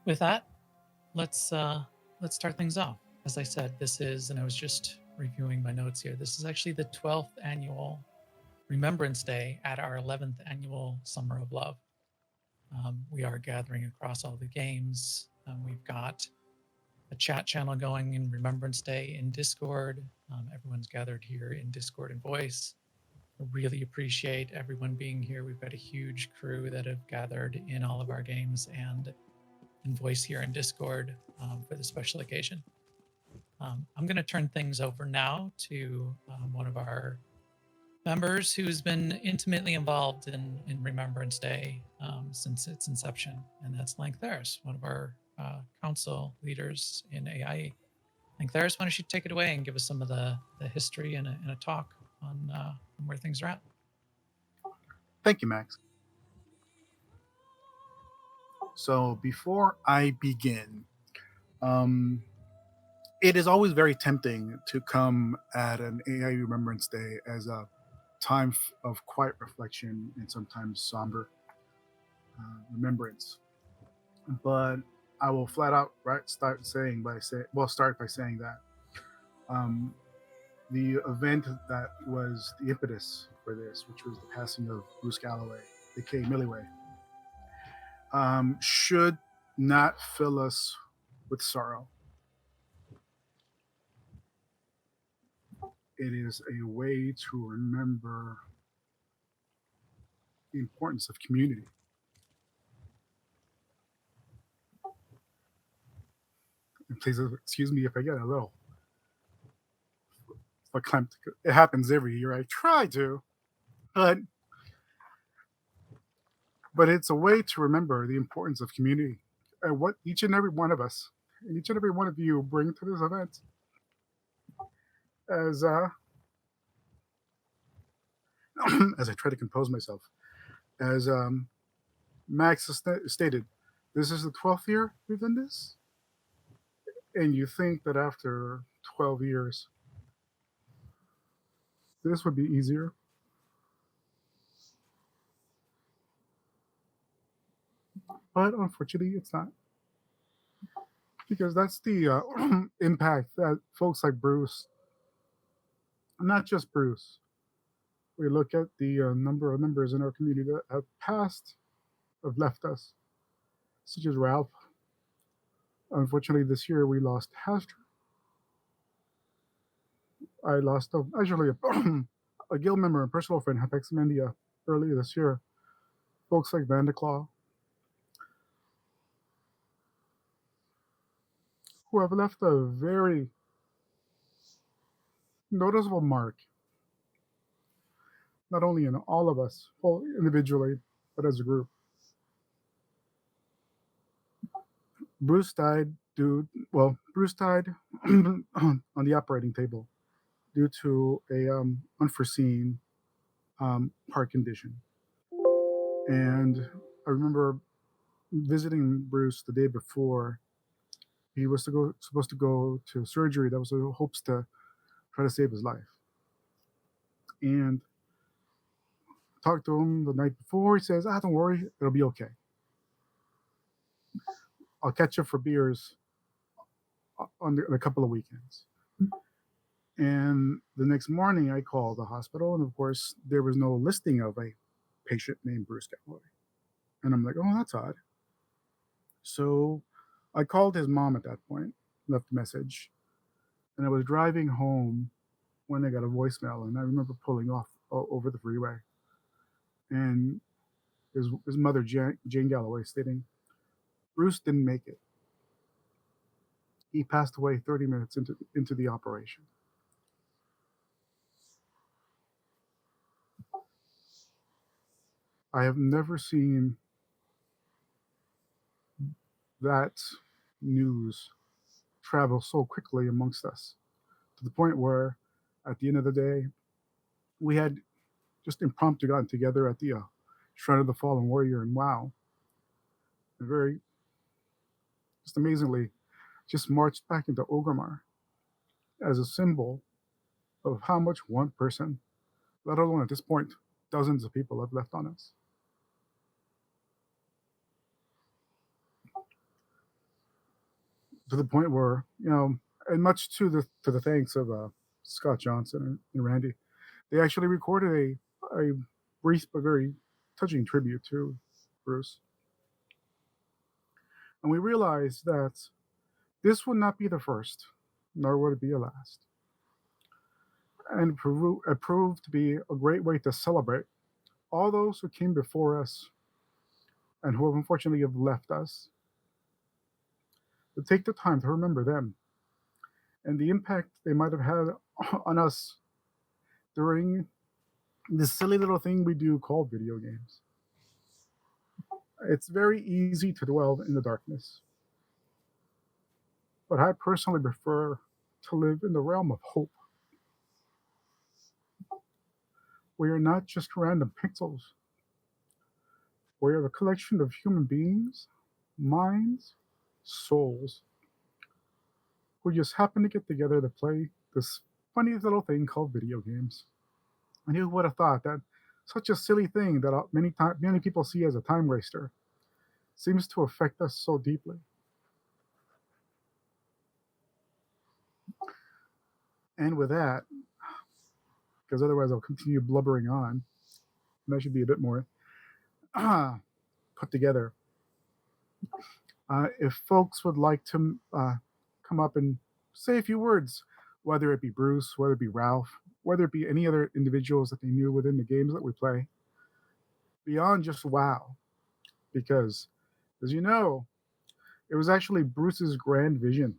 With that, let's start things off. As I said, this is, and I was just reviewing my notes here. This is actually the 12th annual Remembrance Day at our 11th annual Summer of Love. We are gathering across all the games. We've got a chat channel going in Remembrance Day in Discord. Everyone's gathered here in Discord and voice. I really appreciate everyone being here. We've got a huge crew that have gathered in all of our games and in voice here in Discord for the special occasion. I'm going to turn things over now to one of our members who's been intimately involved in Remembrance Day since its inception, and that's Langtheris, one of our council leaders in AIE. Langtheris, why don't you take it away and give us some of the history and a talk on where things are at? Thank you, Max. So before I begin, it is always very tempting to come at an AIE Remembrance Day as a time of quiet reflection and sometimes somber remembrance. But I will flat out start by saying that um, the event that was the impetus for this, which was the passing of Bruce Galloway, aka Milliway, should not fill us with sorrow. It is a way to remember the importance of community. And please excuse me if I get a little verklempt. It happens every year. I try to, but it's a way to remember the importance of community and what each and every one of us and each and every one of you bring to this event. As as I try to compose myself, as Max stated, this is the 12th year we've done this, and you think that after 12 years, this would be easier. But unfortunately, it's not. Because that's the impact that folks like Bruce, not just Bruce, we look at the number of members in our community that have passed, have left us, such as Ralph. Unfortunately, this year we lost Hastra. I lost actually a guild member and personal friend, Hapex Mendia, earlier this year. Folks like Vandaclaw, who have left a very noticeable mark, not only in all of us, well, individually, but as a group. Bruce died Bruce died on the operating table due to a unforeseen heart condition. And I remember visiting Bruce the day before. He was supposed to go to surgery that was in hopes to try to save his life. And talked to him the night before. He says, don't worry, it'll be okay. I'll catch up for beers on a couple of weekends. And the next morning, I called the hospital, and of course, there was no listing of a patient named Bruce Galloway. And I'm like, oh, that's odd. So I called his mom at that point, left a message, and I was driving home when I got a voicemail, and I remember pulling off over the freeway, and his mother, Jane Galloway, stating, Bruce didn't make it. He passed away 30 minutes into the operation. I have never seen that news travel so quickly amongst us, to the point where at the end of the day, we had just impromptu gotten together at the Shrine of the Fallen Warrior, and wow, and very, just amazingly, just marched back into Orgrimmar as a symbol of how much one person, let alone at this point, dozens of people have left on us. to the point where, and much to the thanks of Scott Johnson and Randy, they actually recorded a brief but very touching tribute to Bruce. And we realized that this would not be the first, nor would it be a last. And it proved to be a great way to celebrate all those who came before us and who have unfortunately have left us, to take the time to remember them and the impact they might have had on us during this silly little thing we do called video games. It's very easy to dwell in the darkness, but I personally prefer to live in the realm of hope. We are not just random pixels. We are a collection of human beings, minds, souls, who just happen to get together to play this funny little thing called video games. And who would have thought that such a silly thing that many people see as a time waster seems to affect us so deeply? And with that, because otherwise I'll continue blubbering on, and that should be a bit more put together. If folks would like to come up and say a few words, whether it be Bruce, whether it be Ralph, whether it be any other individuals that they knew within the games that we play, beyond just WoW, because as you know, it was actually Bruce's grand vision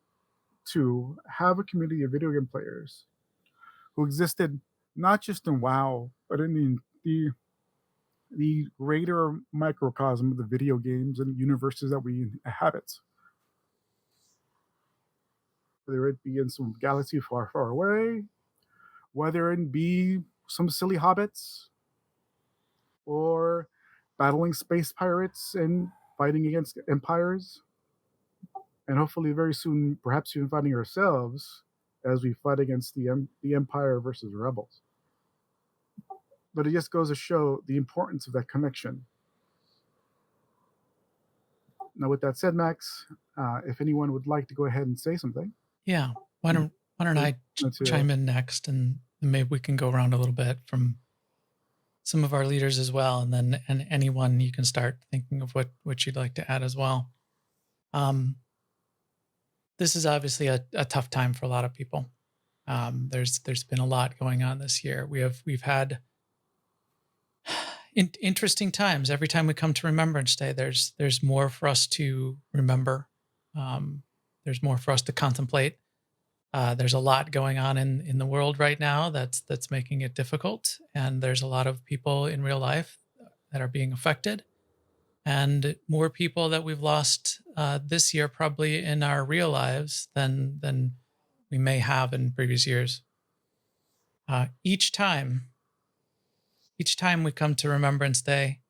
to have a community of video game players who existed not just in WoW, but in the greater microcosm of the video games and universes that we inhabit. Whether it be in some galaxy far, far away, whether it be some silly hobbits, or battling space pirates and fighting against empires, and hopefully very soon, perhaps even fighting ourselves as we fight against the empire versus rebels. But it just goes to show the importance of that connection. Now, with that said, Max, if anyone would like to go ahead and say something, Yeah. Why don't I let's chime in next, and maybe we can go around a little bit from some of our leaders as well, and then and anyone you can start thinking of what you'd like to add as well. Um, this is obviously a tough time for a lot of people. There's been a lot going on this year. We've had interesting times. Every time we come to Remembrance Day, there's more for us to remember. Um, there's more for us to contemplate. There's a lot going on in the world right now that's making it difficult, and there's a lot of people in real life that are being affected, and more people that we've lost this year probably in our real lives than we may have in previous years. Uh, each time, each time we come to Remembrance Day,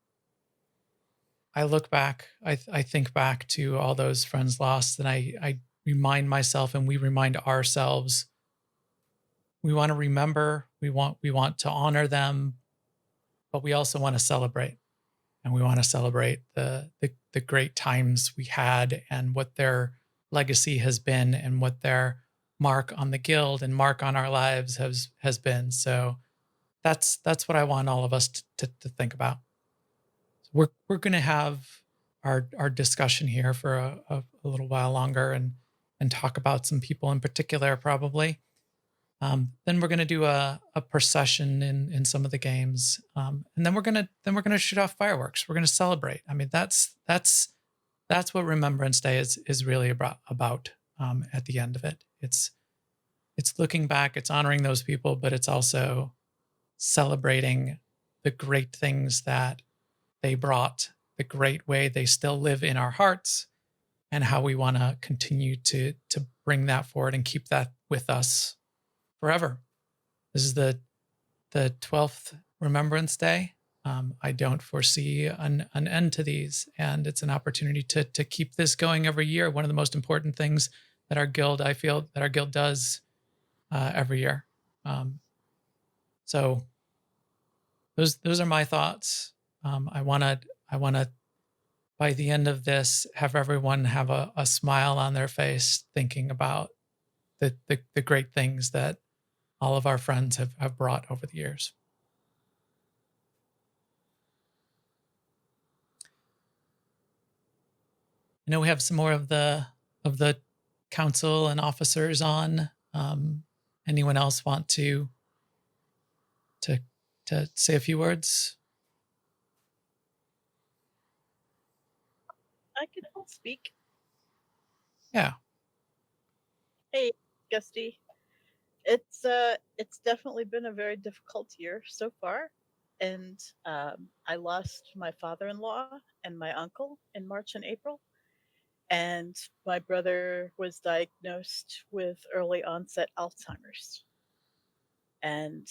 I look back, I think back to all those friends lost, and I remind myself, and we remind ourselves, we want to remember, we want to honor them, but we also want to celebrate, and we want to celebrate the great times we had and what their legacy has been and what their mark on the guild and mark on our lives has been. So that's what I want all of us to think about. We're going to have our discussion here for a little while longer, and talk about some people in particular probably. Then we're going to do a procession in some of the games, and then we're gonna shoot off fireworks. We're going to celebrate. I mean, that's what Remembrance Day is really about. At the end of it, it's looking back, it's honoring those people, but it's also celebrating the great things that they brought, the great way they still live in our hearts, and how we want to continue to bring that forward and keep that with us forever. This is the 12th Remembrance Day. I don't foresee an end to these, and it's an opportunity to keep this going every year. One of the most important things that I feel that our guild does every year. So those are my thoughts. I wanna by the end of this, have everyone have a smile on their face thinking about the great things that all of our friends have brought over the years. I know we have some more of the council and officers on. Anyone else want to to say a few words? I could speak. Yeah. Hey, Gusty. It's definitely been a very difficult year so far, and I lost my father-in-law and my uncle in March and April, and my brother was diagnosed with early onset Alzheimer's, and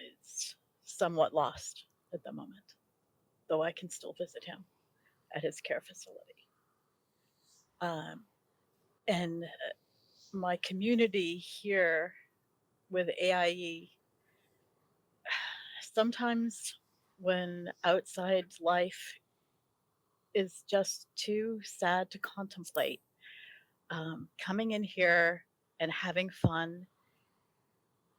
it's somewhat lost at the moment, though I can still visit him at his care facility. Um, and my community here with AIE, sometimes when outside life is just too sad to contemplate, coming in here and having fun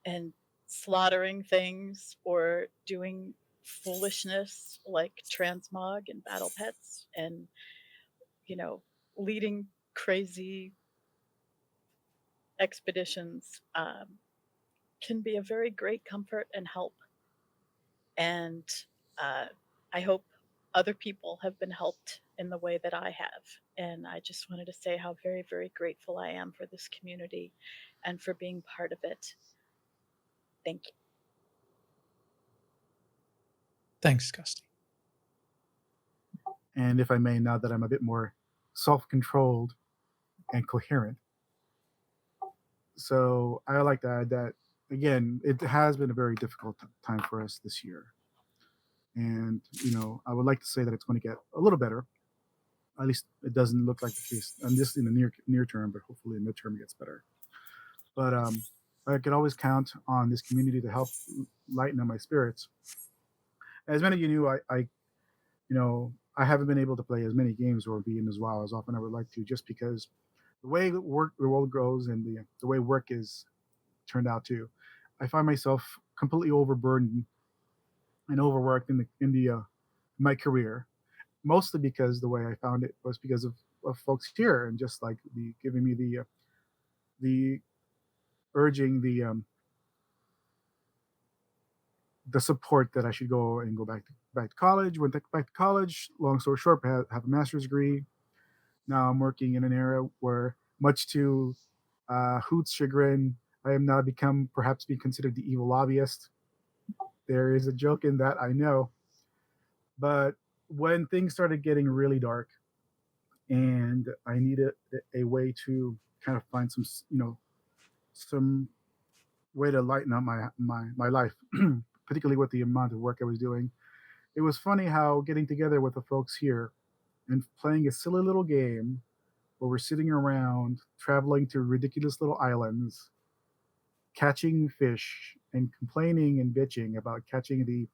and slaughtering things or doing foolishness like transmog and battle pets and, you know, leading crazy expeditions can be a very great comfort and help. And uh, I hope other people have been helped in the way that I have. And I just wanted to say how very, very grateful I am for this community and for being part of it. Thank you. Thanks, Gusty. And if I may, now that I'm a bit more self controlled and coherent, so I like to add that again, it has been a very difficult time for us this year. And, I would like to say that it's going to get a little better. At least it doesn't look like the case, and just in the near term, but hopefully in midterm it gets better. But I could always count on this community to help lighten up my spirits. As many of you knew, I haven't been able to play as many games or be in as well as often I would like to, just because the way the world goes and the way work is turned out too. I find myself completely overburdened and overworked in my career, mostly because the way I found it was because of folks here and just like the giving me the urging the support that I should go back to college. Went back to college. Long story short, I have a master's degree. Now I'm working in an area where, much to Hoot's chagrin, I am now become perhaps be considered the evil lobbyist. There is a joke in that, I know, but when things started getting really dark and I needed a way to kind of find some way to lighten up my life, particularly with the amount of work I was doing. It was funny how getting together with the folks here and playing a silly little game where we're sitting around traveling to ridiculous little islands, catching fish and complaining and bitching about catching the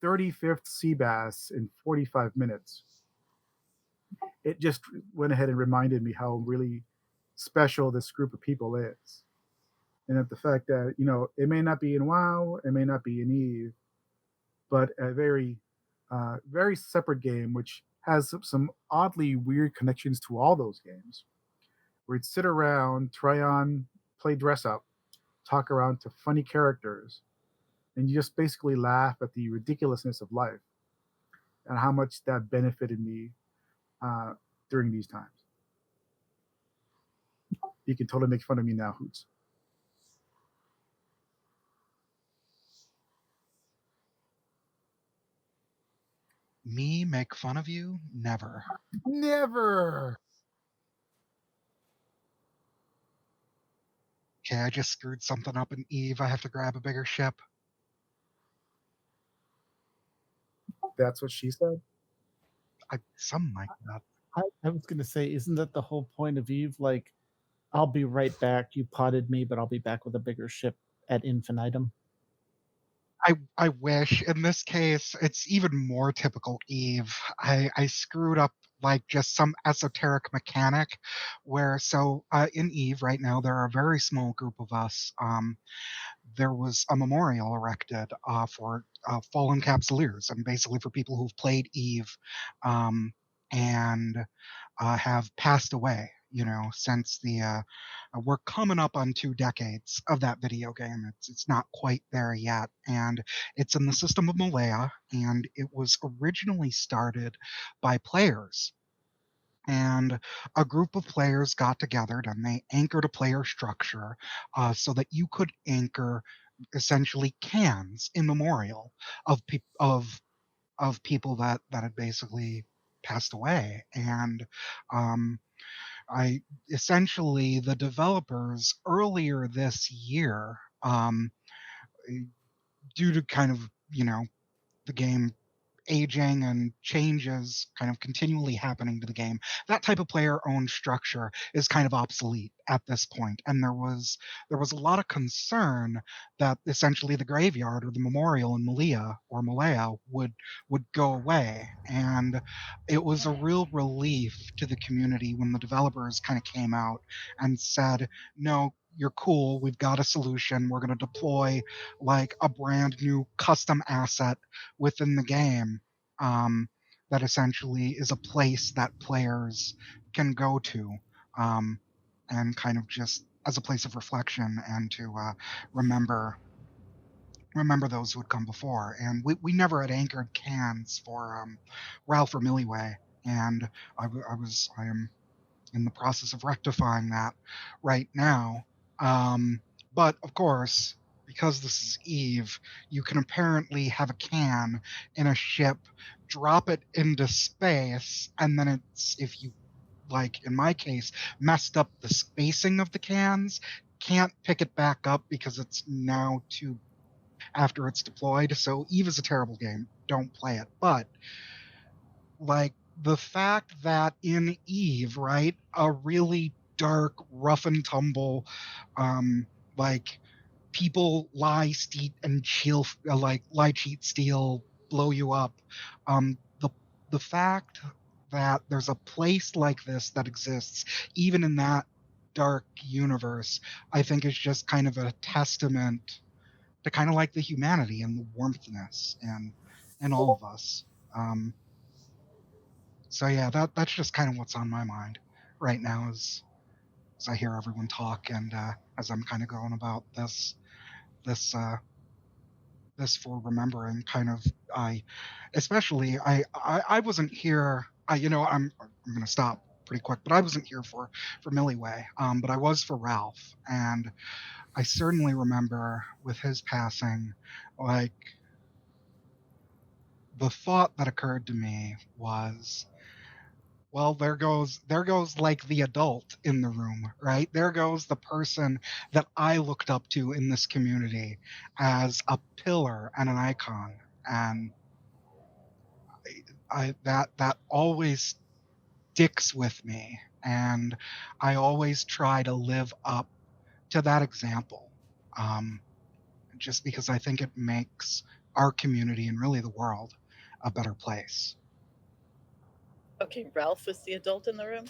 35th sea bass in 45 minutes. It just went ahead and reminded me how really special this group of people is. And that the fact that, it may not be in WoW, it may not be in Eve, but a very separate game, which has some oddly weird connections to all those games. We'd sit around, try on, play dress up, talk around to funny characters, and you just basically laugh at the ridiculousness of life and how much that benefited me uh, during these times. You can totally make fun of me now, Hoots. Me make fun of you? Never. Never. Okay, I just screwed something up in Eve. I have to grab a bigger ship. That's what she said. Something like that. I was going to say, isn't that the whole point of Eve? Like, I'll be right back. You potted me, but I'll be back with a bigger ship at infinitum. I wish. In this case, it's even more typical Eve. I screwed up like just some esoteric mechanic where in Eve right now there are a very small group of us. There was a memorial erected for fallen Capsuleers and basically for people who've played Eve um, and have passed away. Since we're coming up on 2 decades of that video game. It's not quite there yet, and it's in the system of Malaya, and it was originally started by players. And a group of players got together and they anchored a player structure so that you could anchor essentially cans in memorial of people that had basically passed away. And um, I essentially the developers earlier this year, due to kind of the game aging and changes kind of continually happening to the game, that type of player-owned structure is kind of obsolete at this point. And there was a lot of concern that essentially the graveyard or the memorial in Malaya would go away. And it was a real relief to the community when the developers kind of came out and said, no, you're cool. We've got a solution. We're going to deploy like a brand new custom asset within the game that essentially is a place that players can go to um, and kind of just as a place of reflection and to remember those who had come before. And we never had anchored cans for Ralph or Milliway, and I am in the process of rectifying that right now. Um, but of course, because this is Eve, you can apparently have a can in a ship, drop it into space, and then if you, like in my case, messed up the spacing of the cans, can't pick it back up because it's now too after it's deployed. So Eve is a terrible game. Don't play it. But like the fact that in Eve, right, a really dark, rough and tumble, like people lie, steal, and chill, like lie, cheat, steal, blow you up. The fact that there's a place like this that exists, even in that dark universe, I think is just kind of a testament to kind of like the humanity and the warmthness and all of us. Um, so yeah, that's just kind of what's on my mind right now as I hear everyone talk and as I'm kind of going about this this for remembering kind of I especially I wasn't here. I'm gonna stop pretty quick, but I wasn't here for Milliway, but I was for Ralph, and I certainly remember with his passing, like the thought that occurred to me was, well, there goes like the adult in the room, right? There goes the person that I looked up to in this community as a pillar and an icon. And that always sticks with me. And I always try to live up to that example. Um, just because I think it makes our community and really the world a better place. Okay, Ralph was the adult in the room.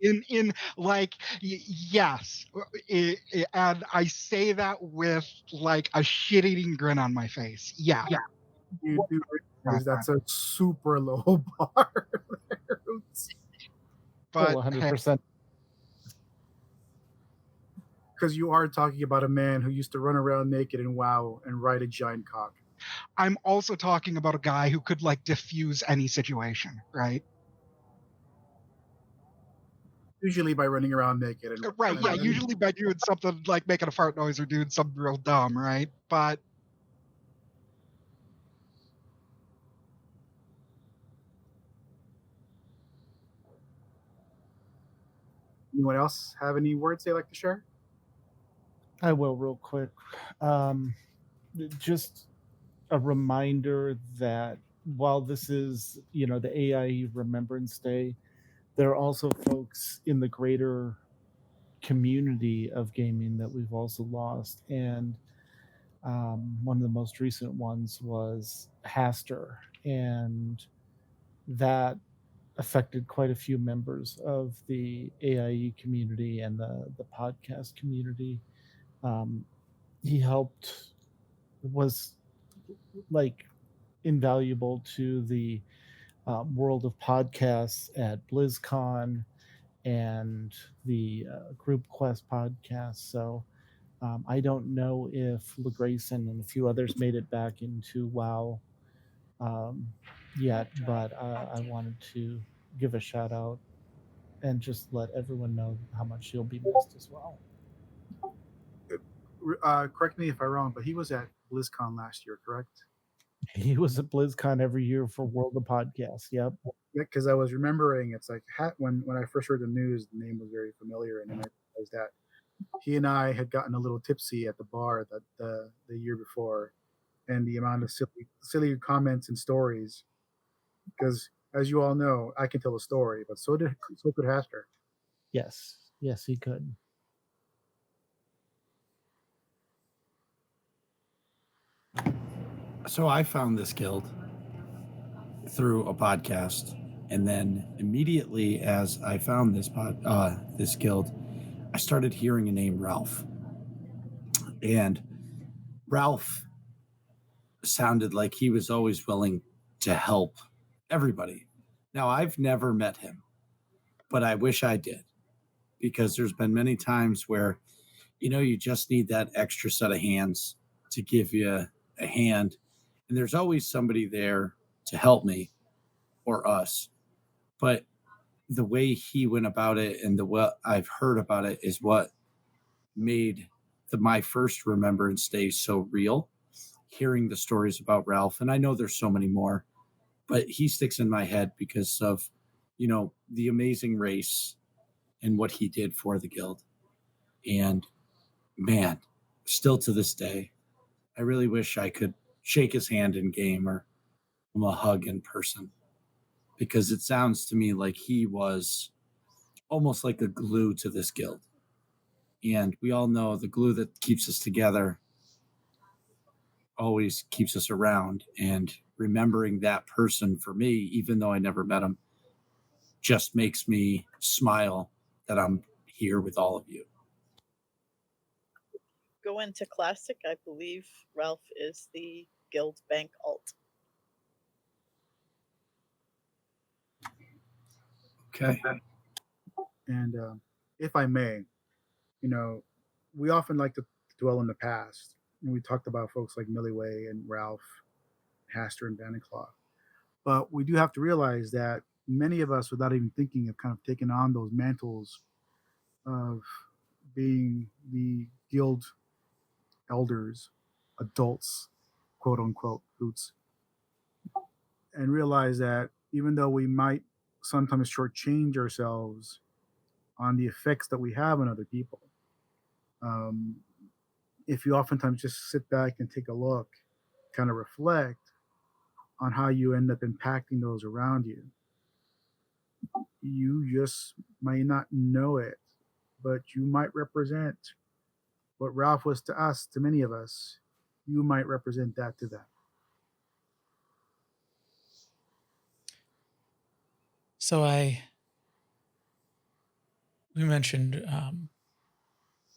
In like yes, and I say that with like a shit-eating grin on my face. Yeah. You do realize that's a super low bar. But Oh, hey, 100%. Because you are talking about a man who used to run around naked in WoW and ride a giant cock. I'm also talking about a guy who could like diffuse any situation, right? Usually by running around naked and Right, yeah, usually by doing something like making a fart noise or doing something real dumb, right? But anyone else have any words they'd like to share? I will real quick. Um, just a reminder that while this is, the AIE Remembrance Day, there are also folks in the greater community of gaming that we've also lost. And One of the most recent ones was Haster, and that affected quite a few members of the AIE community and the podcast community. Um, he helped, was like invaluable to the world of podcasts at BlizzCon and the Group Quest podcast. So I don't know if LeGrayson and a few others made it back into WoW um, yet, but I wanted to give a shout out and just let everyone know how much he'll be missed as well. Correct me if I'm wrong, but he was at BlizzCon last year, correct? He was at BlizzCon every year for World of Podcasts. Yep. Yeah, because I was remembering, it's like when I first heard the news, the name was very familiar, and then I realized that he and I had gotten a little tipsy at the bar that the year before, and the amount of silly comments and stories. Because as you all know, I can tell a story, but so could Haster. Yes. Yes, he could. So I found this guild through a podcast, and then immediately as I found this guild, I started hearing a name Ralph, and Ralph sounded like he was always willing to help everybody. Now I've never met him, but I wish I did, because there's been many times where you just need that extra set of hands to give you a hand, and there's always somebody there to help me or us. But the way he went about it and the what I've heard about it is what made my first Remembrance Day so real. Hearing the stories about Ralph, and I know there's so many more, but he sticks in my head because of the amazing race and what he did for the guild. And man, still to this day, I really wish I could shake his hand in game or give him a hug in person, because it sounds to me like he was almost like a glue to this guild. And we all know the glue that keeps us together always keeps us around. And remembering that person for me, even though I never met him, just makes me smile that I'm here with all of you. Go into Classic, I believe Ralph is the Guild Bank alt. Okay. And if I may, we often like to dwell in the past. And we talked about folks like Milliway and Ralph, Haster, and Vanderclaw. But we do have to realize that many of us, without even thinking, have kind of taken on those mantles of being the guild elders, adults, quote unquote, boots, and realize that even though we might sometimes shortchange ourselves on the effects that we have on other people, um, if you oftentimes just sit back and take a look, kind of reflect on how you end up impacting those around you, you just might not know it, but you might represent what Ralph was to us, to many of us. You might represent that to them. So we mentioned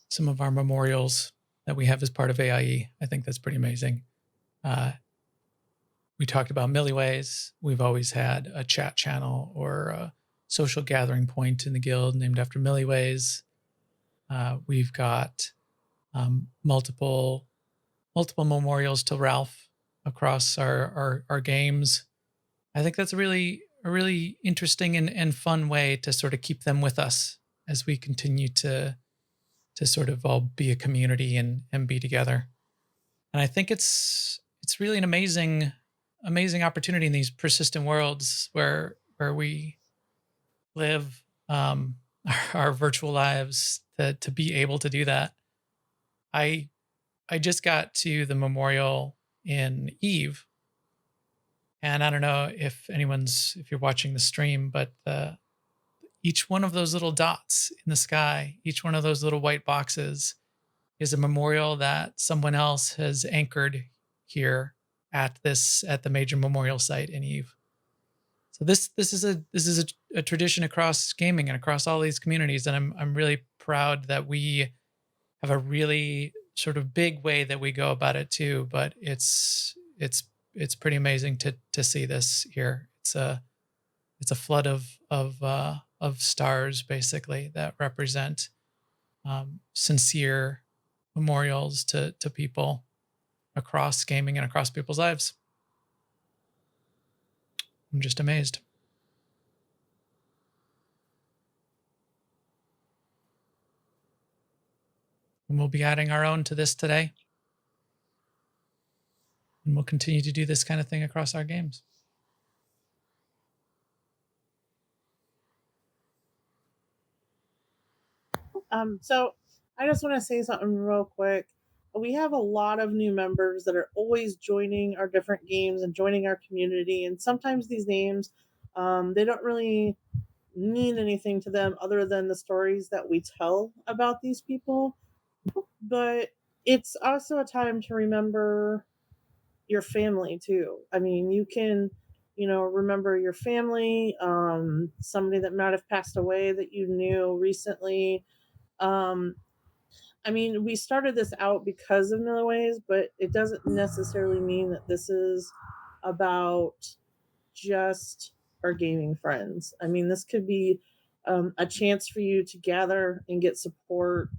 some of our memorials that we have as part of AIE. I think that's pretty amazing. We talked about Milliways. We've always had a chat channel or a social gathering point in the guild named after Milliways. We've got multiple memorials to Ralph across our games. I think that's a really interesting and fun way to sort of keep them with us as we continue to sort of all be a community and be together. And I think it's really an amazing opportunity in these persistent worlds where we live our virtual lives to be able to do that. I just got to the memorial in Eve, and I don't know if you're watching the stream, but each one of those little dots in the sky, each one of those little white boxes is a memorial that someone else has anchored here at the major memorial site in Eve. So this is a tradition across gaming and across all these communities, and I'm really proud that we have a really sort of big way that we go about it too. But it's pretty amazing to see this here. It's a flood of stars basically that represent sincere memorials to people across gaming and across people's lives. I'm just amazed. And we'll be adding our own to this today. And we'll continue to do this kind of thing across our games. So I just want to say something real quick. We have a lot of new members that are always joining our different games and joining our community. And sometimes these names, they don't really mean anything to them other than the stories that we tell about these people. But it's also a time to remember your family too. I mean, you can, remember your family, somebody that might have passed away that you knew recently. Um, I mean, we started this out because of Milliways, but it doesn't necessarily mean that this is about just our gaming friends. I mean, this could be a chance for you to gather and get support,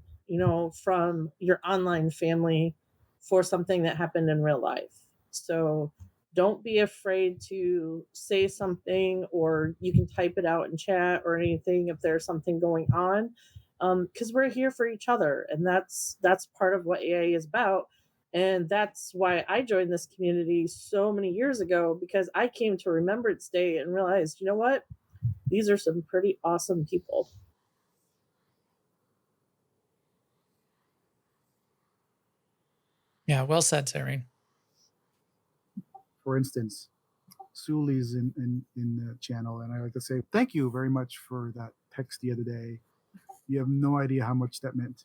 from your online family for something that happened in real life. So don't be afraid to say something, or you can type it out in chat or anything if there's something going on, because we're here for each other, and that's part of what AI is about. And that's why I joined this community so many years ago, because I came to Remembrance Day and realized, you know what? These are some pretty awesome people. Yeah, well said, Sareen. For instance, Suli's in the channel, and I like to say thank you very much for that text the other day. You have no idea how much that meant.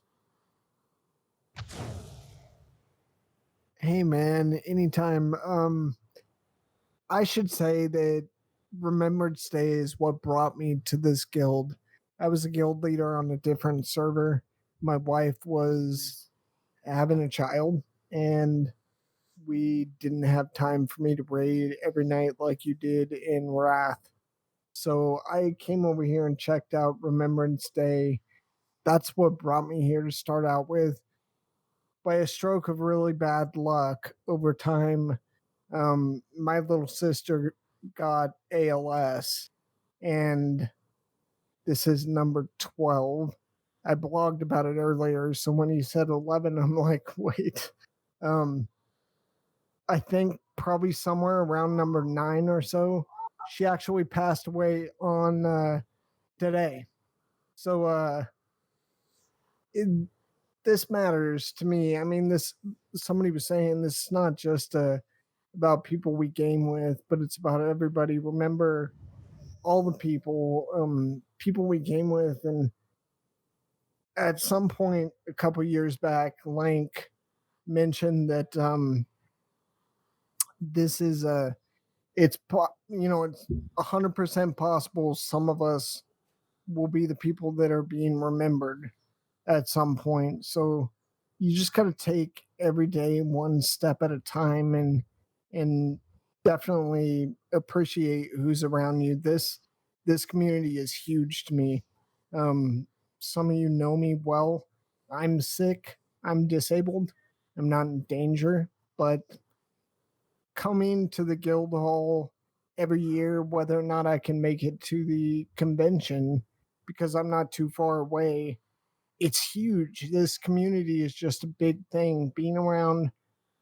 Hey man, anytime. I should say that Remembrance Day is what brought me to this guild. I was a guild leader on a different server. My wife was having a child, and we didn't have time for me to raid every night like you did in Wrath. So I came over here and checked out Remembrance Day. That's what brought me here to start out with. By a stroke of really bad luck, over time, my little sister got ALS, and this is number 12. I blogged about it earlier, so when he said 11, I'm like, wait. I think probably somewhere around number 9 or so, she actually passed away on today. So this matters to me. I mean, somebody was saying this is not just about people we game with, but it's about everybody. Remember all the people we game with. And at some point a couple years back, Lank mentioned that this is it's 100% possible some of us will be the people that are being remembered at some point. So you just got to take every day one step at a time, and definitely appreciate who's around you. This community is huge to me. Some of you know me well. I'm sick. I'm disabled. I'm not in danger, but coming to the guild hall every year, whether or not I can make it to the convention because I'm not too far away, it's huge. This community is just a big thing. Being around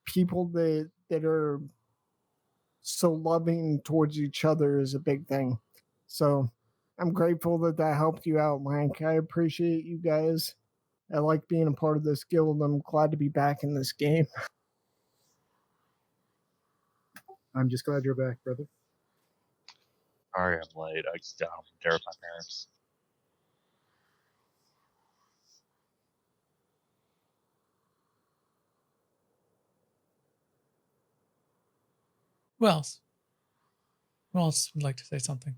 people that are so loving towards each other is a big thing. So I'm grateful that helped you out, Lank. I appreciate you guys. I like being a part of this guild. I'm glad to be back in this game. I'm just glad you're back, brother. Sorry, I'm late. I just got home from dinner with my parents. Who else? Who else would like to say something?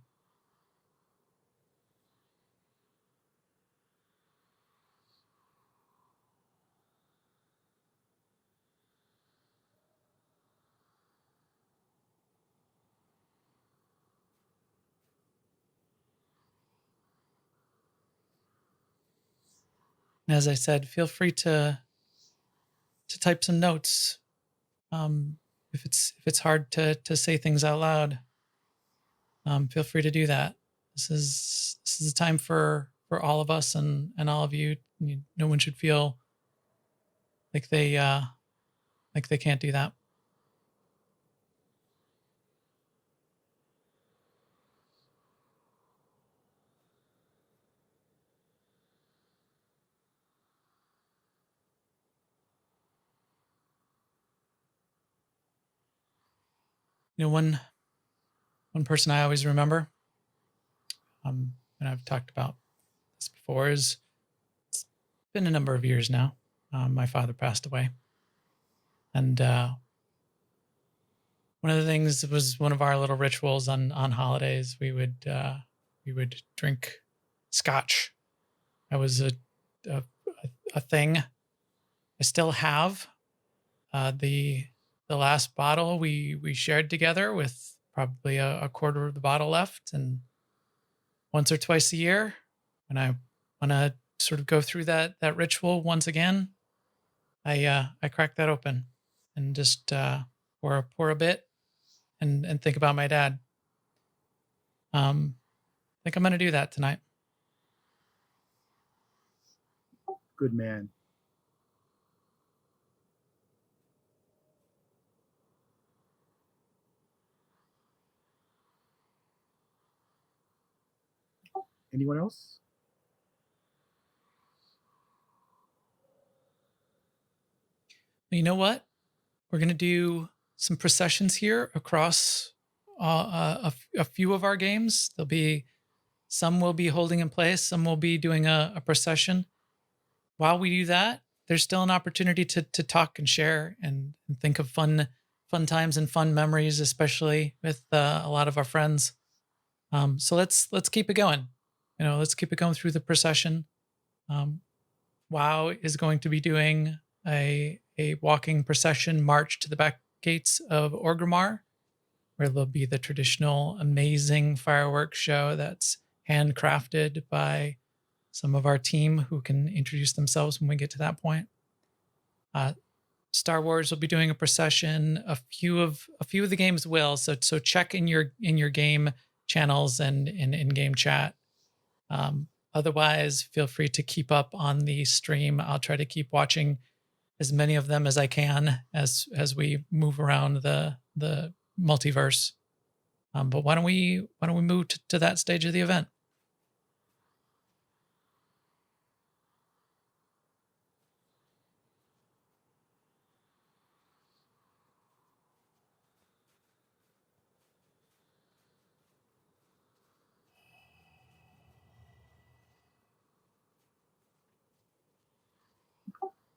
And as I said, feel free to type some notes. If it's hard to say things out loud, feel free to do that. This is a time for all of us and all of you. No one should feel like they can't do that. One person I always remember, and I've talked about this before, is it's been a number of years now. My father passed away, and one of the things was one of our little rituals on holidays. We would drink scotch. That was a thing. I still have the last bottle we shared together, with probably a quarter of the bottle left. And once or twice a year, when I want to sort of go through that ritual once again, I crack that open and just pour a bit and think about my dad. I think I'm going to do that tonight. Good man. Anyone else? You know what? We're going to do some processions here across a few of our games. There'll be some will be holding in place, some will be doing a procession. While we do that, there's still an opportunity to talk and share and think of fun times and fun memories, especially with a lot of our friends. So let's keep it going. Let's keep it going through the procession. WoW is going to be doing a walking procession march to the back gates of Orgrimmar, where there'll be the traditional amazing fireworks show that's handcrafted by some of our team who can introduce themselves when we get to that point. Star Wars will be doing a procession. A few of the games will. So check in your game channels and in game chat. Otherwise, feel free to keep up on the stream. I'll try to keep watching as many of them as I can as we move around the multiverse. But why don't we move to that stage of the event?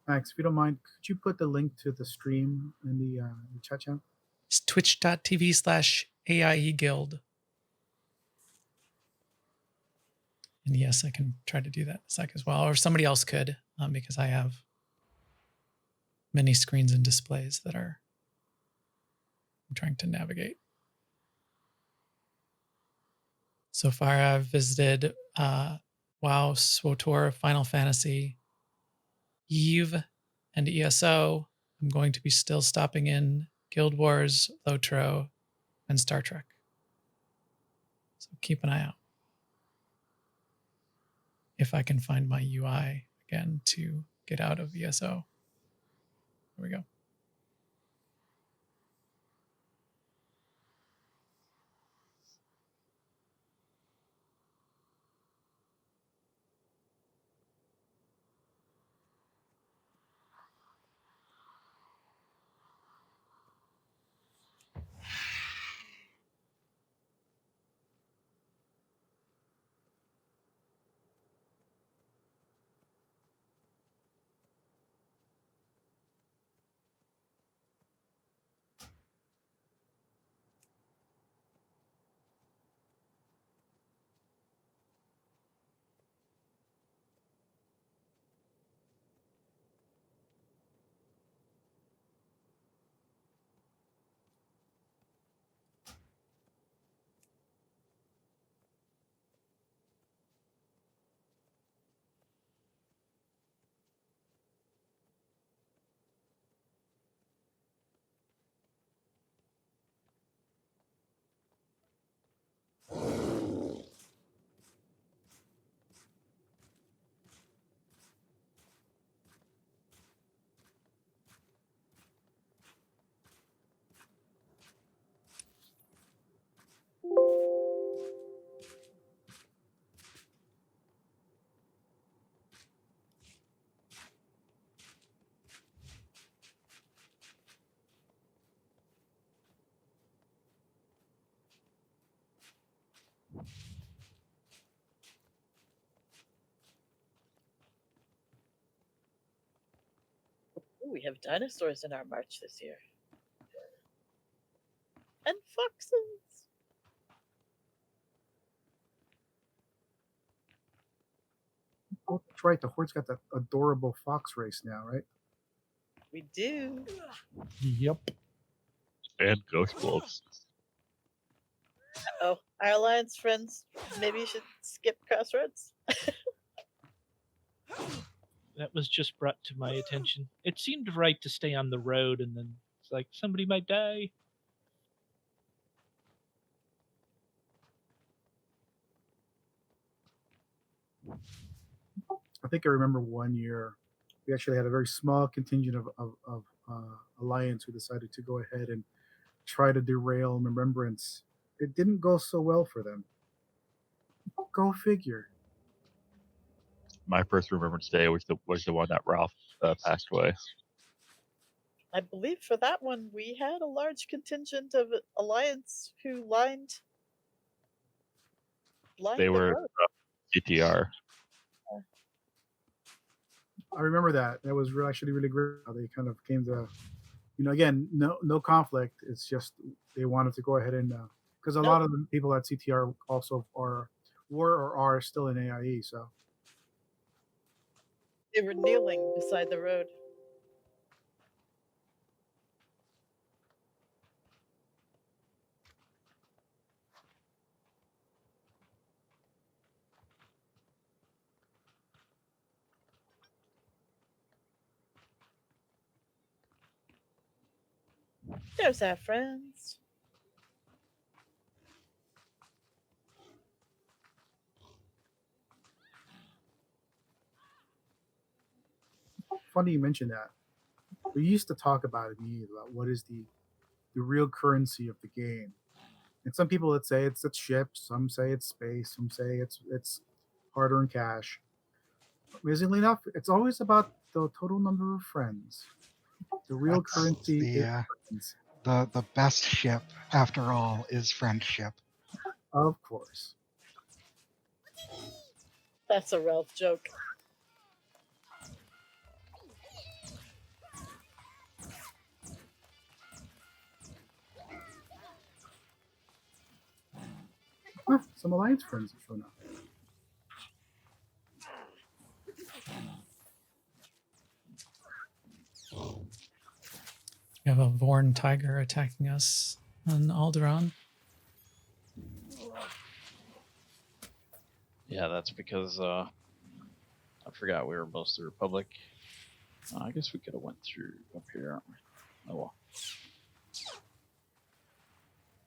Max, if you don't mind, could you put the link to the stream in the chat channel? It's twitch.tv/AIE Guild. And yes, I can try to do that in a sec as well. Or somebody else could, because I have many screens and displays that I'm trying to navigate. So far, I've visited WoW, SWTOR, Final Fantasy, Eve, and ESO. I'm going to be still stopping in Guild Wars, Lotro, and Star Trek. So keep an eye out. If I can find my UI again to get out of ESO. There we go. Ooh, we have dinosaurs in our march this year. And foxes. Oh, that's right. The Horde's got that adorable fox race now, right? We do. Yep. And ghost wolves. Oh, our alliance friends, maybe you should skip Crossroads. That was just brought to my attention. It seemed right to stay on the road, and then it's like somebody might die. I think I remember one year we actually had a very small contingent of Alliance who decided to go ahead and try to derail Remembrance. It didn't go so well for them. Go figure. My first Remembrance Day was the one that Ralph passed away. I believe for that one we had a large contingent of Alliance who lined They the were road. CTR. I remember that. That was actually really great how they kind of came to, again, no conflict. It's just they wanted to go ahead and because a lot of the people at CTR also were or are still in AIE. So They were kneeling beside the road. There's our friends. funny you mentioned that. We used to talk about it about what is the real currency of the game. And some people would say it's ships, some say it's space, some say it's hard-earned cash. Amazingly enough, it's always about the total number of friends. The real That's currency is the friends, the best ship, after all, is friendship. of course. That's a Ralph joke. Huh, some Alliance friends have shown up. We have a Vorn tiger attacking us on Alderaan. Yeah, that's because I forgot we were most of the Republic. I guess we could have went through up here, aren't we? Oh well.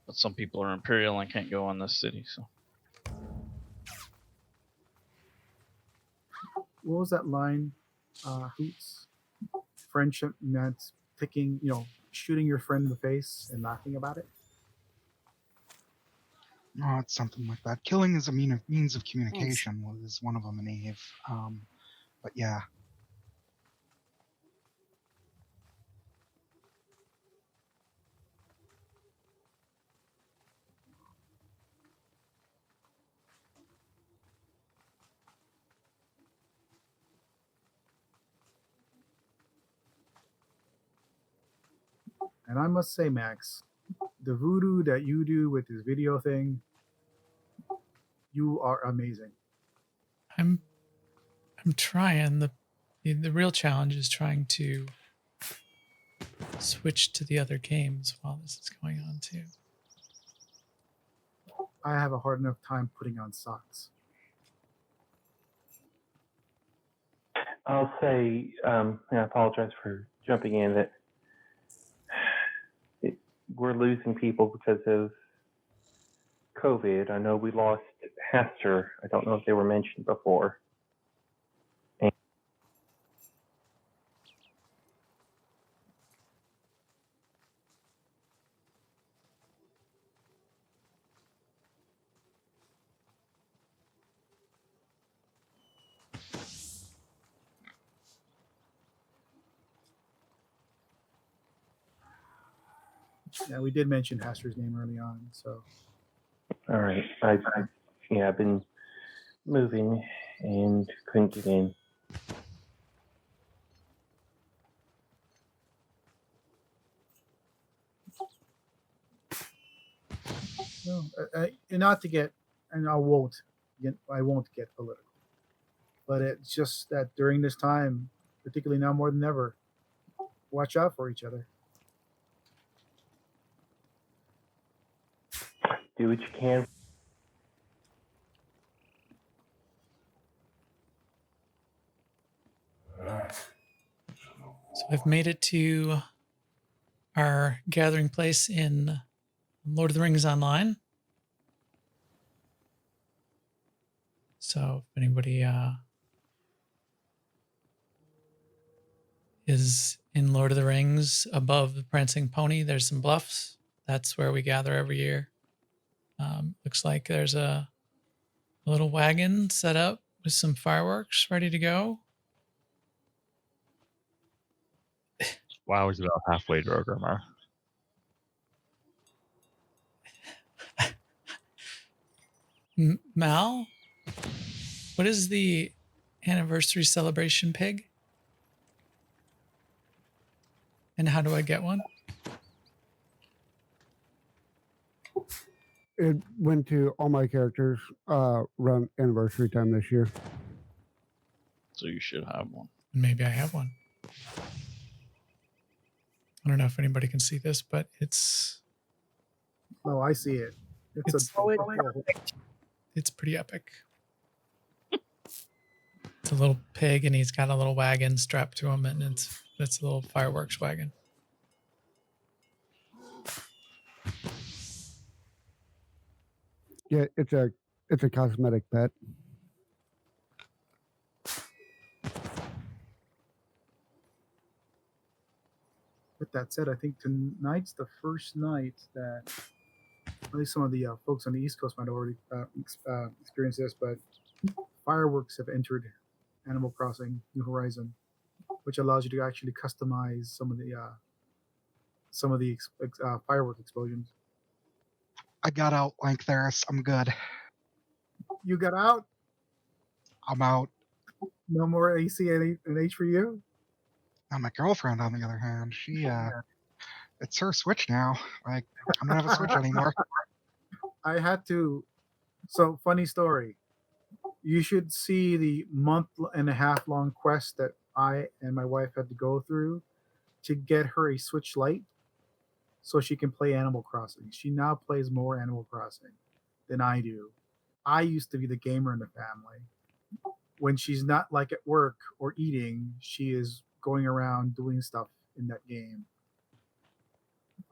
But some people are Imperial and can't go on this city, so. What was that line? Hoots. Friendship meant picking, shooting your friend in the face and laughing about it. Oh, it's something like that. Killing is a means of communication was one of them in Eve. But yeah. And I must say, Max, the voodoo that you do with this video thing, you are amazing. I'm trying. The real challenge is trying to switch to the other games while this is going on too. I have a hard enough time putting on socks. I'll say, and I apologize for jumping in, that we're losing people because of COVID. I know we lost Hester. I don't know if they were mentioned before. Yeah, we did mention Hester's name early on, so. All right. I've been moving and couldn't get in. No, and not to get, and I won't get political, but it's just that during this time, particularly now more than ever, watch out for each other. Do what you can. So I've made it to our gathering place in Lord of the Rings Online. So if anybody is in Lord of the Rings above the Prancing Pony, there's some bluffs. That's where we gather every year. Looks like there's a little wagon set up with some fireworks ready to go. Wow, is about halfway to our grandma. Mal, what is the anniversary celebration pig? And how do I get one? It went to all my characters run anniversary time this year. So you should have one. Maybe I have one. I don't know if anybody can see this, but it's... Oh, I see it. It's pretty epic. It's a little pig, and he's got a little wagon strapped to him, and it's a little fireworks wagon. Yeah, it's a cosmetic pet. With that said, I think tonight's the first night that at least some of the folks on the East Coast might already experience this, but fireworks have entered Animal Crossing New Horizon, which allows you to actually customize some of the firework explosions. I got out, like Theris. I'm good. You got out? I'm out. No more AC and H for you? Now my girlfriend, on the other hand, she it's her Switch now. Like, I'm not have a Switch anymore. I had to. So funny story. You should see the month and a half long quest that I and my wife had to go through to get her a Switch Lite so she can play Animal Crossing. She now plays more Animal Crossing than I do. I used to be the gamer in the family. When she's not like at work or eating, she is going around doing stuff in that game.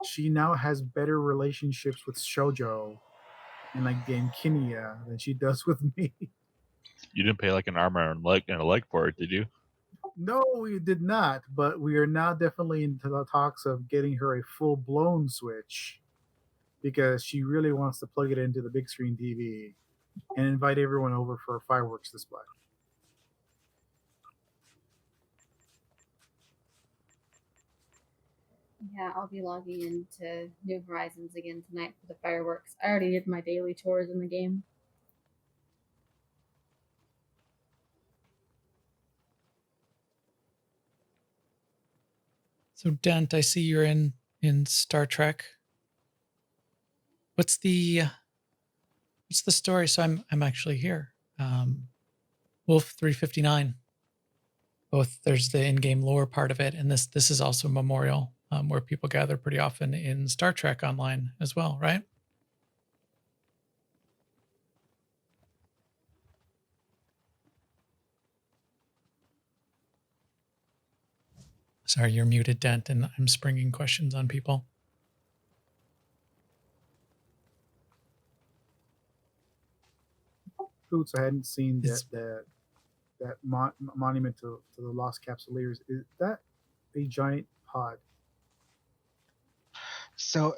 She now has better relationships with Shoujo and like Game Kinia than she does with me. You didn't pay like an arm and a leg for it, did you? No, we did not, but we are now definitely into the talks of getting her a full-blown Switch because she really wants to plug it into the big screen TV and invite everyone over for a fireworks display. Yeah, I'll be logging into New Horizons again tonight for the fireworks. I already did my daily chores in the game. So Dent, I see you're in Star Trek. What's the story? So I'm actually here. Wolf 359. Both there's the in-game lore part of it, and this is also a memorial where people gather pretty often in Star Trek Online as well, right? Sorry, you're muted, Dent, and I'm springing questions on people. Boots, I hadn't seen that monument to the lost capsuleers. Is that a giant pod? So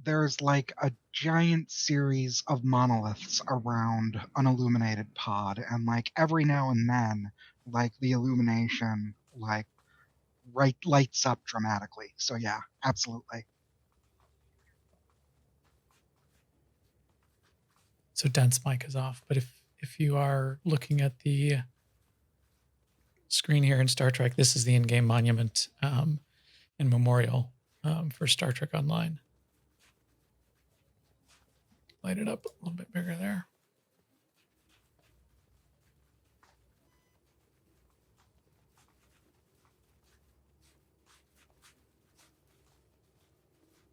there's like a giant series of monoliths around an illuminated pod, and like every now and then, like the illumination like lights up dramatically. So yeah, absolutely. So Dent's mic is off, but if you are looking at the screen here in Star Trek, this is the in-game monument and memorial for Star Trek Online. light it up a little bit bigger there.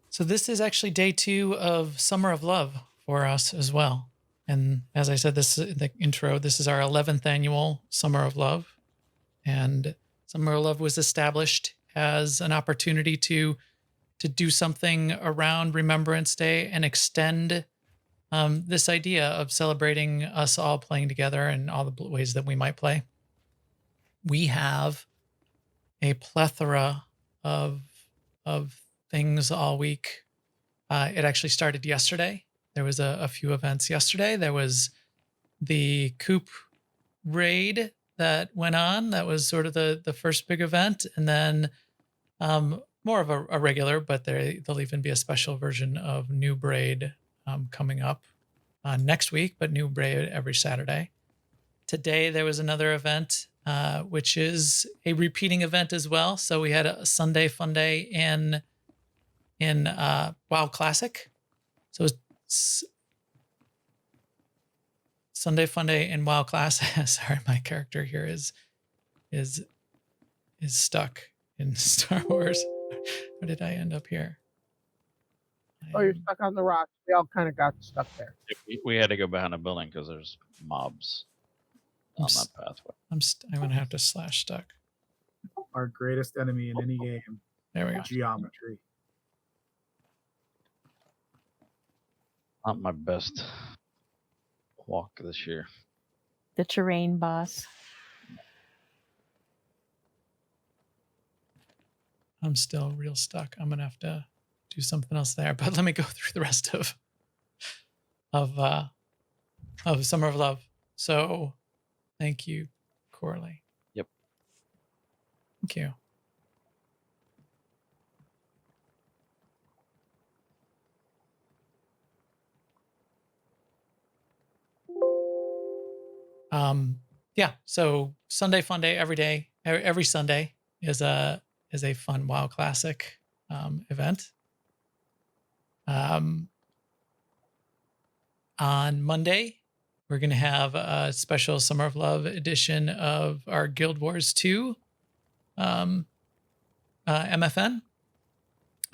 So this is actually day 2 of Summer of Love for us as well. And as I said, this is the intro. This is our 11th annual Summer of Love. And Summer of Love was established as an opportunity to do something around Remembrance Day and extend this idea of celebrating us all playing together and all the ways that we might play. We have a plethora of things all week. It actually started yesterday. There was a few events yesterday. There was the Coop raid that went on. That was sort of the first big event. And then more of a regular, but there'll even be a special version of New Braid coming up next week, but New Braid every Saturday. Today, there was another event, which is a repeating event as well. So we had a Sunday Fun Day in WoW Classic. So it's Sunday Fun Day in WoW Classic. Sorry, my character here is stuck in Star Wars. Where did I end up here? Oh, you're stuck on the rocks. We all kind of got stuck there. We had to go behind a building because there's mobs on that pathway. I'm gonna have to slash stuck. Our greatest enemy in any game. There we go. Geometry. Not my best walk this year. The terrain boss. I'm still real stuck. I'm gonna have to do something else there. But let me go through the rest of Summer of Love. So, thank you, Corley. Yep. Thank you. Yeah. So Sunday Fun Day every day. Every Sunday is a fun WoW Classic event. On Monday, we're going to have a special Summer of Love edition of our Guild Wars 2 MFN.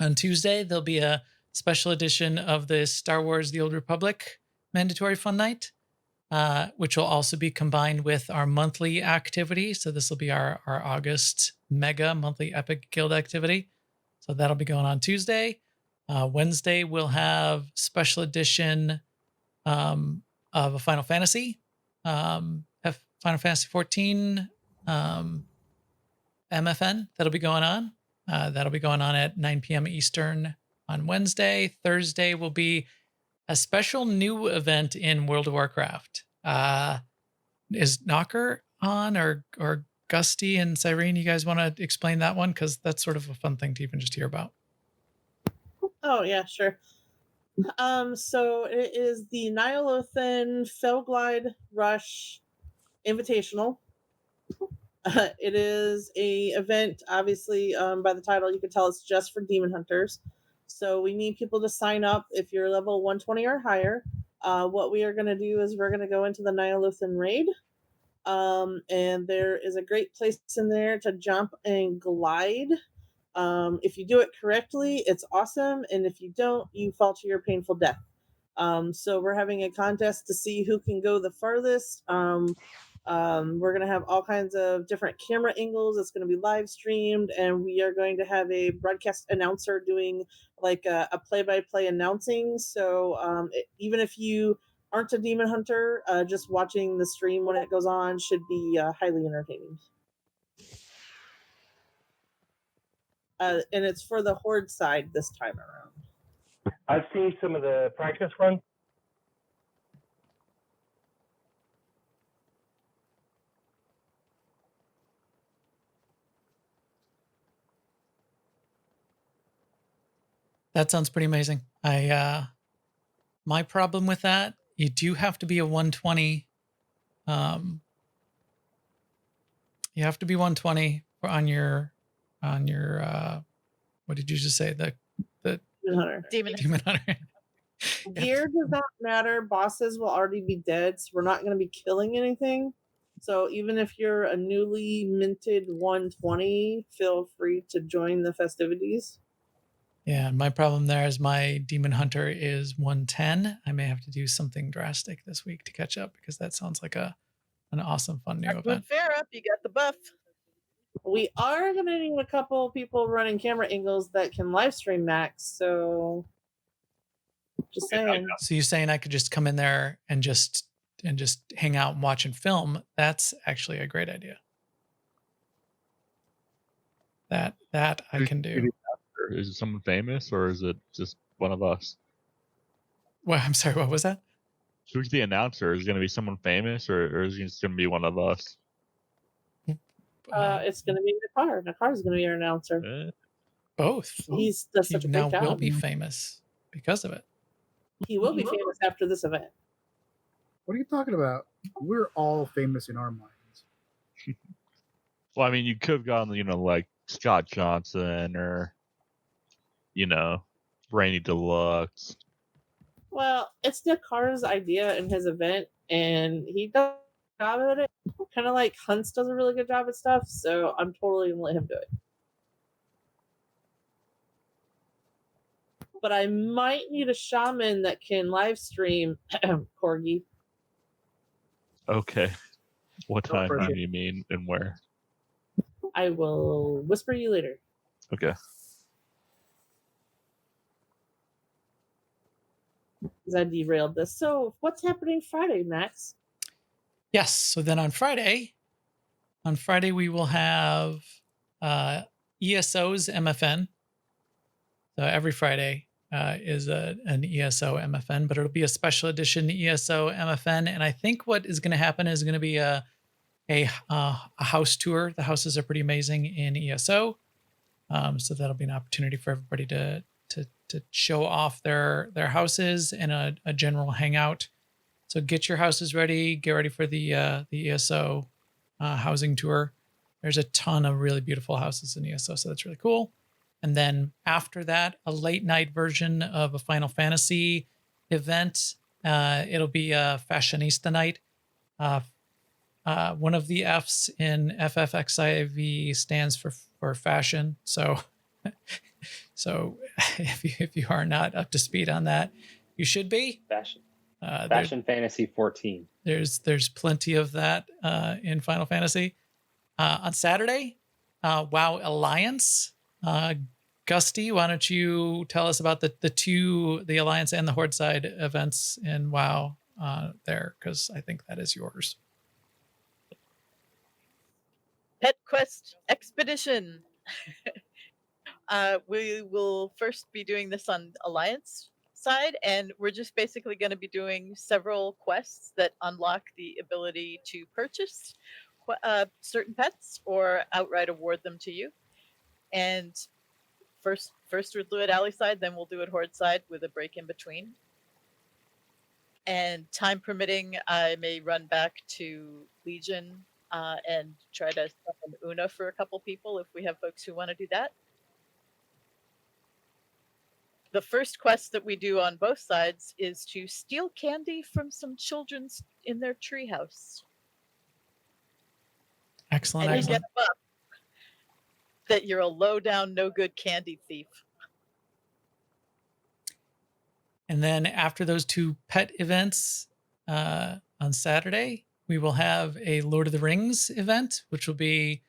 On Tuesday, there'll be a special edition of the Star Wars The Old Republic Mandatory Fun Night, which will also be combined with our monthly activity. So this will be our August mega monthly epic guild activity. So that'll be going on Tuesday. Wednesday, we'll have special edition of a Final Fantasy, Final Fantasy 14 MFN. That'll be going on. That'll be going on at 9 p.m. Eastern on Wednesday. Thursday will be a special new event in World of Warcraft. Is Knocker on or Gusty and Cyrene? You guys want to explain that one? Because that's sort of a fun thing to even just hear about. Oh yeah, sure. So it is the Nyalothan Felglide Rush Invitational. It is a event, obviously, by the title you can tell it's just for demon hunters. So we need people to sign up if you're level 120 or higher. What we are going to do is we're going to go into the Nyalothan raid. And there is a great place in there to jump and glide. If you do it correctly, it's awesome. And if you don't, you fall to your painful death. So we're having a contest to see who can go the farthest. We're going to have all kinds of different camera angles. It's going to be live streamed, and we are going to have a broadcast announcer doing like a play-by-play announcing. So even if you aren't a demon hunter, just watching the stream when it goes on should be highly entertaining. And it's for the Horde side this time around. I've seen some of the practice runs. That sounds pretty amazing. My problem with that, you do have to be a 120. You have to be 120 on your what did you just say? The Demon Hunter. Demon Hunter. Gear does not matter. Bosses will already be dead, so we're not going to be killing anything. So even if you're a newly minted 120, feel free to join the festivities. Yeah, my problem there is my Demon Hunter is 110. I may have to do something drastic this week to catch up because that sounds like an awesome, fun new With event. Fair up, you got the buff. We are going to need a couple people running camera angles that can live stream Max. So just saying. So you're saying I could just come in there and just hang out and watch and film? That's actually a great idea. That I can do. Is it someone famous or is it just one of us? Well, I'm sorry, what was that? Who's the announcer? Is it going to be someone famous or is it just going to be one of us? It's going to be Nakar. Nakar is going to be our announcer. Both. He does such a now great job. will be famous because of it. He will be famous after this event. What are you talking about? We're all famous in our minds. Well, I mean, you could have gone, like Scott Johnson or, Rainy Deluxe. Well, it's Nakar's idea in his event, and he does a good job at it. Kind of like Hunts does a really good job at stuff, so I'm totally going to let him do it. But I might need a shaman that can live stream Corgi. Okay. What time do you mean and where? I will whisper you later. Okay. Because I derailed this. So, what's happening Friday, Max? Yes. So then on Friday we will have ESO's MFN. So every Friday is an ESO MFN, but it'll be a special edition ESO MFN. And I think what is going to happen is going to be a house tour. The houses are pretty amazing in ESO. So that'll be an opportunity for everybody to show off their houses and a general hangout. So get your houses ready. Get ready for the ESO housing tour. There's a ton of really beautiful houses in ESO, so that's really cool. And then after that, a late night version of a Final Fantasy event. It'll be a fashionista night. One of the F's in FFXIV stands for fashion. So if you are not up to speed on that, you should be. Fashion Fantasy 14. There's plenty of that in Final Fantasy. On Saturday, WoW Alliance. Gusty, why don't you tell us about the Alliance and the Horde side events in WoW there, because I think that is yours. Pet Quest Expedition. We will first be doing this on Alliance side, and we're just basically going to be doing several quests that unlock the ability to purchase certain pets or outright award them to you. And first we'll do it Ally side, then we'll do it Horde side with a break in between. And time permitting, I may run back to Legion and try to summon Una for a couple people if we have folks who want to do that. The first quest that we do on both sides is to steal candy from some children in their treehouse. Excellent. And excellent. you get a buff that you're a low down, no good candy thief. And then after those two pet events on Saturday, we will have a Lord of the Rings event, which will be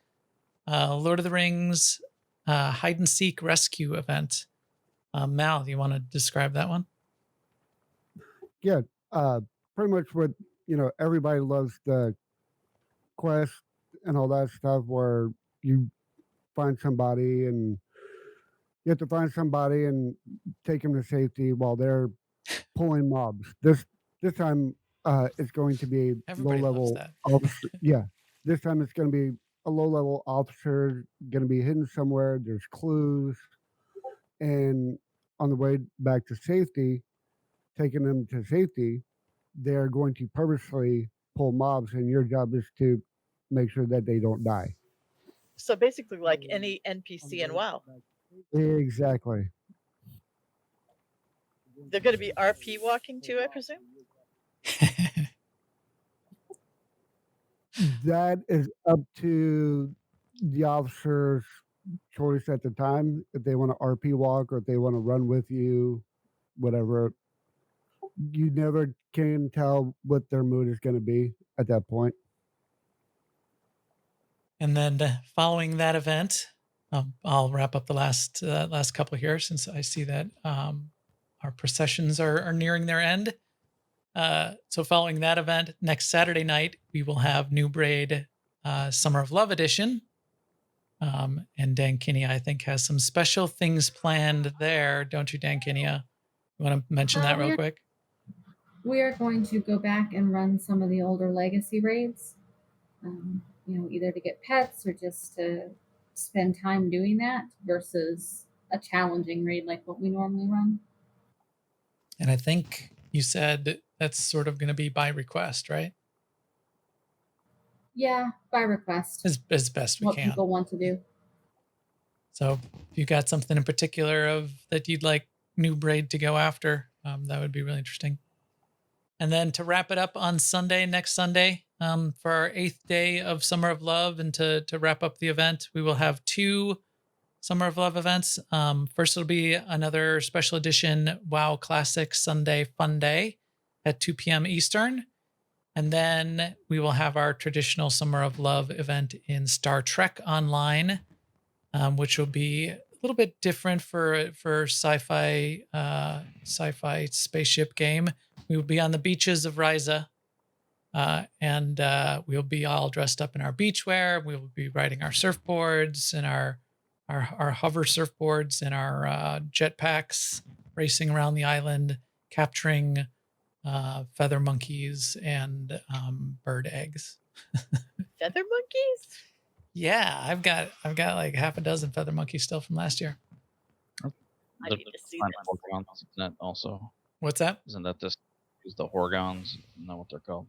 Lord of the Rings hide and seek rescue event. Mal, do you want to describe that one? Yeah, pretty much what everybody loves, the quest and all that stuff, where you find somebody and you have to find somebody and take them to safety while they're pulling mobs. This time it's going to be Everybody low loves level that. officer. Yeah, this time it's going to be a low level officer, going to be hidden somewhere. There's clues, and on the way back to safety, taking them to safety, they're going to purposely pull mobs, and your job is to make sure that they don't die. So basically like any NPC in WoW. Exactly. They're going to be RP walking too, I presume. That is up to the officer's choice at the time. If they want to RP walk or if they want to run with you, whatever. You never can tell what their mood is going to be at that point. And then following that event, I'll wrap up the last couple here since I see that our processions are nearing their end. So following that event, next Saturday night, we will have New Braid Summer of Love Edition. And Dan Kinney, I think, has some special things planned there, don't you, Dan Kinney? You want to mention that real quick? We are going to go back and run some of the older legacy raids, either to get pets or just to spend time doing that versus a challenging raid like what we normally run. And I think you said that's sort of going to be by request, right? Yeah, by request. As best we what can. People want to do. So if you got something in particular that you'd like New Braid to go after, that would be really interesting. And then to wrap it up on Sunday, next Sunday, for our 8th day of Summer of Love, and to wrap up the event, we will have 2 Summer of Love events. First, it'll be another special edition WoW Classic Sunday Fun Day at 2 p.m. Eastern. And then we will have our traditional Summer of Love event in Star Trek Online, which will be a little bit different for sci-fi spaceship game. We will be on the beaches of Ryza, and we'll be all dressed up in our beachwear. We will be riding our surfboards and our hover surfboards and our jetpacks, racing around the island, capturing feather monkeys and bird eggs. Feather monkeys? Yeah, I've got like half a dozen feather monkeys still from last year. I need to see this. Horgons, isn't that also? What's that? Isn't that this? Is the Horgons? Isn't that what they're called?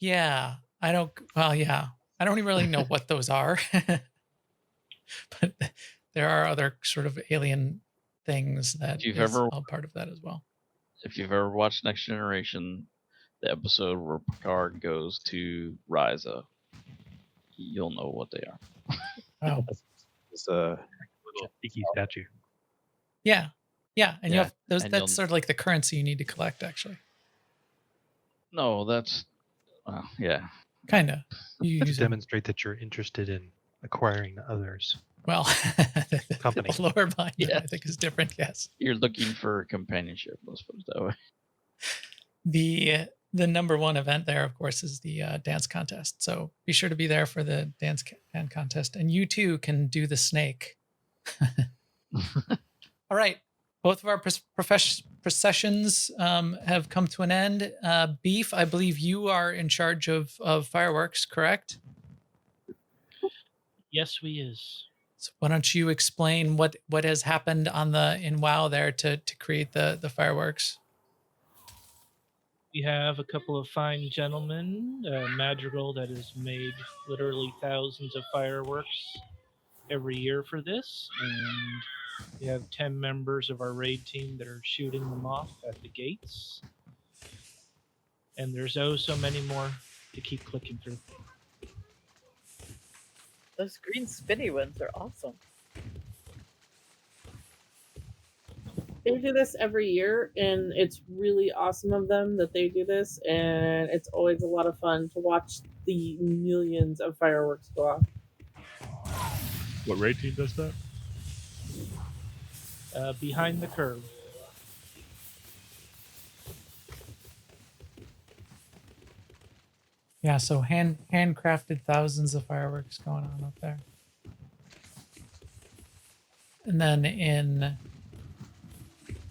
Yeah, I don't. Well, yeah, I don't even really know what those are, but there are other sort of alien things that If you've is ever- all part of that as well. If you've ever watched Next Generation, the episode where Picard goes to Ryza, you'll know what they are. Wow. It's a little tiki statue. Yeah, and you Yeah, have those. and That's you'll- sort of like the currency you need to collect, actually. No, that's yeah. Kind of. To use them. demonstrate that you're interested in acquiring others. Well, Company. the lower mind, Yeah. I think, is different. Yes. You're looking for companionship. Let's put it that way. The number one event there, of course, is the dance contest. So be sure to be there for the dance contest, and you too can do the snake. All right, both of our processions have come to an end. Beef, I believe you are in charge of fireworks, correct? Yes, we is. So why don't you explain what has happened in WoW there to create the fireworks? We have a couple of fine gentlemen, Madrigal that has made literally thousands of fireworks every year for this, and we have 10 members of our raid team that are shooting them off at the gates. And there's so many more to keep clicking through. Those green spinny ones are awesome. They do this every year, and it's really awesome of them that they do this, and it's always a lot of fun to watch the millions of fireworks go off. What raid team does that? Behind the curve. Yeah, so handcrafted thousands of fireworks going on up there. And then in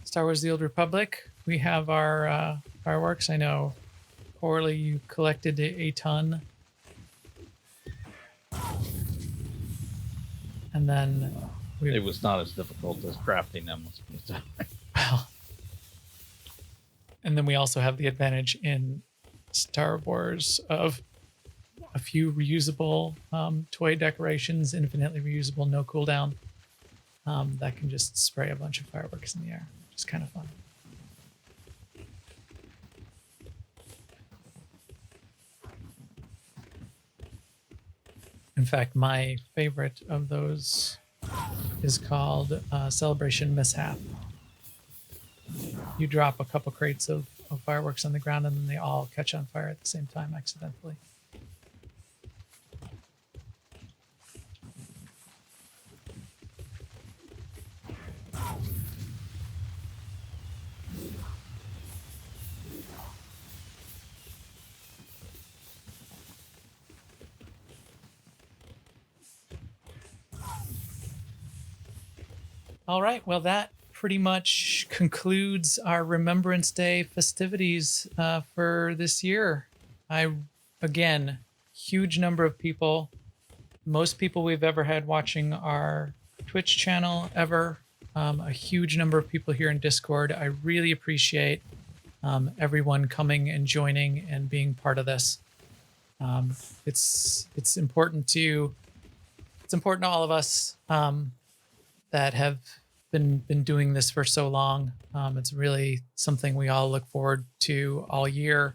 Star Wars: The Old Republic, we have our fireworks. I know, Orly, you collected a ton. And then It was not as difficult as crafting them. Let's put it that way. well, and then we also have the advantage in Star Wars of a few reusable toy decorations, infinitely reusable, no cooldown, that can just spray a bunch of fireworks in the air, which is kind of fun. In fact, my favorite of those is called Celebration Mishap. You drop a couple crates of fireworks on the ground, and then they all catch on fire at the same time accidentally. All right, well, that pretty much concludes our Remembrance Day festivities for this year. Again, huge number of people, most people we've ever had watching our Twitch channel ever, a huge number of people here in Discord. I really appreciate everyone coming and joining and being part of this. It's important to all of us that have been doing this for so long. It's really something we all look forward to all year,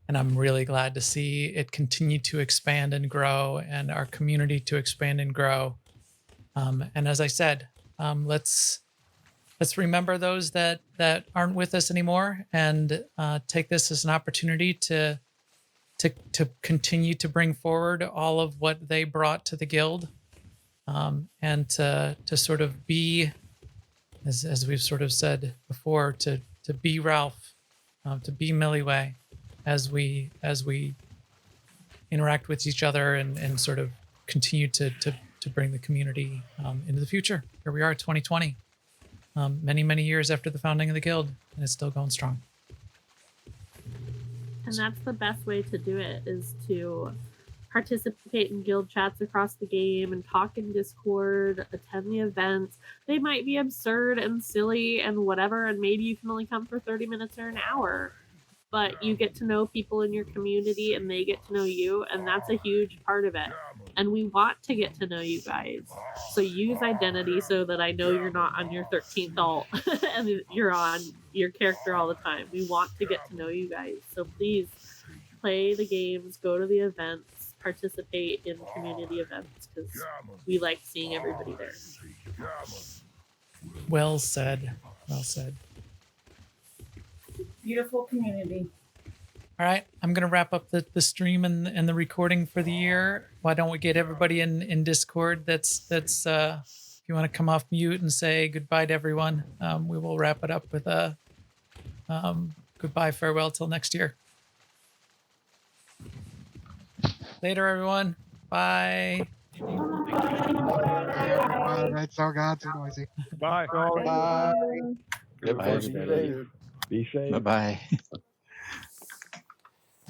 and I'm really glad to see it continue to expand and grow, and our community to expand and grow. And as I said, let's remember those that aren't with us anymore, and take this as an opportunity to continue to bring forward all of what they brought to the guild, and to sort of be, as we've sort of said before, to be Ralph, to be Milliway, as we interact with each other and sort of continue to bring the community into the future. Here we are, 2020, many years after the founding of the guild, and it's still going strong. And that's the best way to do it, is to participate in guild chats across the game and talk in Discord, attend the events. They might be absurd and silly and whatever, and maybe you can only come for 30 minutes or an hour, but you get to know people in your community and they get to know you, and that's a huge part of it. And we want to get to know you guys. So use identity so that I know you're not on your 13th alt and you're on your character all the time. We want to get to know you guys. So please play the games, go to the events, participate in community events, because we like seeing everybody there. Well said. Well said. Beautiful community. All right, I'm going to wrap up the stream and the recording for the year. Why don't we get everybody in Discord that's if you want to come off mute and say goodbye to everyone, we will wrap it up with a goodbye, farewell till next year. Later, everyone. Bye. It's so God, so noisy. Bye. Bye. Goodbye, everybody. Be safe. Bye-bye.